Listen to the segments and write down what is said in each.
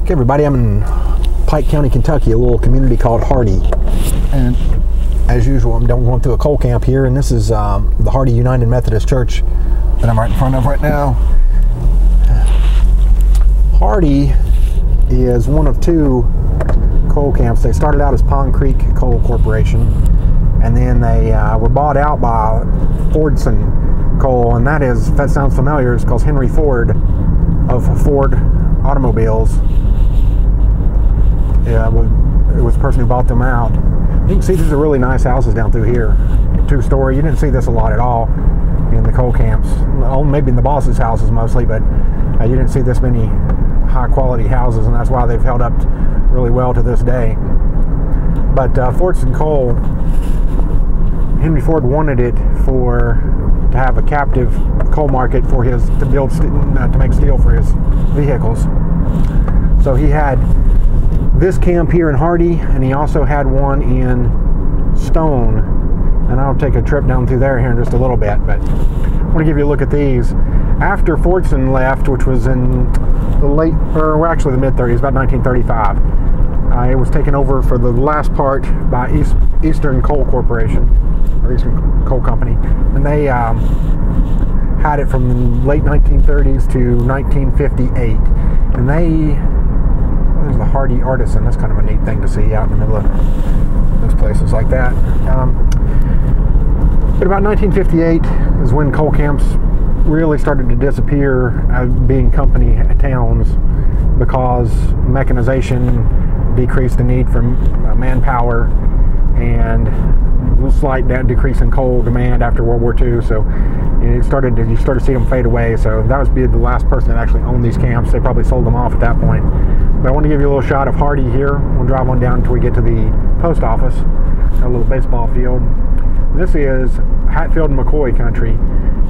Okay, everybody, I'm in Pike County, Kentucky, a little community called Hardy. And as usual, I'm going through a coal camp here, and this is the Hardy United Methodist Church that I'm right in front of right now. Hardy is one of two coal camps. They started out as Pond Creek Coal Corporation, and then they were bought out by Fordson Coal, and that is, if that sounds familiar, it's because Henry Ford of Ford Automobiles, it was the person who bought them out. You can see these are really nice houses down through here, two-story. You didn't see this a lot at all in the coal camps. Maybe in the boss's houses mostly, but you didn't see this many high-quality houses, and that's why they've held up really well to this day. But Fordson Coal, Henry Ford wanted it to have a captive coal market for to make steel for his vehicles. So he had this camp here in Hardy, and he also had one in Stone, and I'll take a trip down through there here in just a little bit. But I want to give you a look at these. After Fordson left, which was in the mid-30s, about 1935, it was taken over for the last part by Eastern Coal Corporation, or Eastern Coal Company, and they had it from late 1930s to 1958, and there's the Hardy Artisan. That's kind of a neat thing to see out in the middle of those places like that. But about 1958 is when coal camps really started to disappear as being company towns, because mechanization decreased the need for manpower, and a slight decrease in coal demand after World War II. So you started to see them fade away. So that was the last person that actually owned these camps. They probably sold them off at that point. But I want to give you a little shot of Hardy here. We'll drive on down until we get to the post office, a little baseball field. This is Hatfield and McCoy country,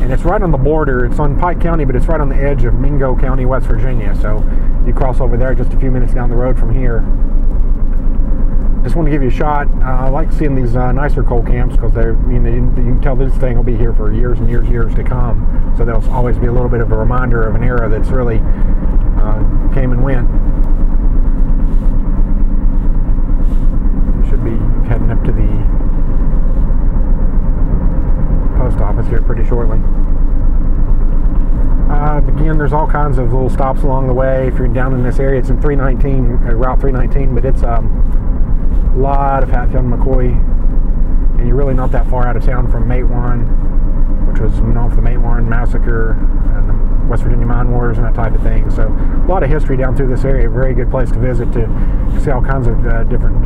and it's right on the border. It's on Pike County, but it's right on the edge of Mingo County, West Virginia. So you cross over there just a few minutes down the road from here. Just want to give you a shot. I like seeing these nicer coal camps, because you can tell this thing will be here for years and years to come. So there'll always be a little bit of a reminder of an era that's really came and went. Should be heading up to the post office here pretty shortly. Again, there's all kinds of little stops along the way. If you're down in this area, it's in Route 319, but it's a lot of Hatfield and McCoy, and you're really not that far out of town from Mate 1, which was known for the Mate 1 massacre and the West Virginia Mine Wars and that type of thing. So a lot of history down through this area. A very good place to visit to see all kinds of different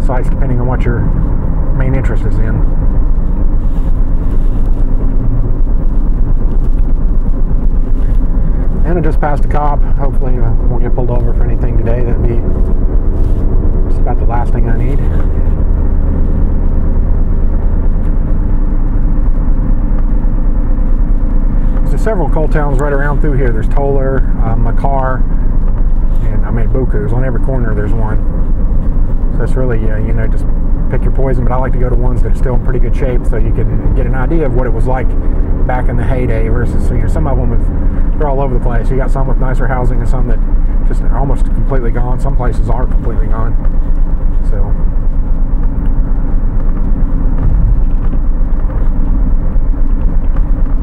sites depending on what your main interest is in. And I just passed a cop. Hopefully I won't get pulled over for anything today. That'd be just about the last thing I need. There's several coal towns right around through here. There's Toller, McCarr, and Buku's. On every corner there's one. So it's really, just pick your poison. But I like to go to ones that are still in pretty good shape, so you can get an idea of what it was like back in the heyday versus, some of them they're all over the place. You got some with nicer housing and some that just are almost completely gone. Some places are completely gone. So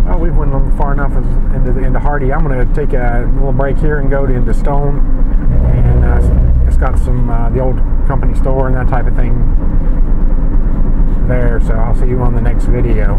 well, we've went far enough into Hardy. I'm going to take a little break here and go into Stone, and it's got some the old company store and that type of thing there. So I'll see you on the next video.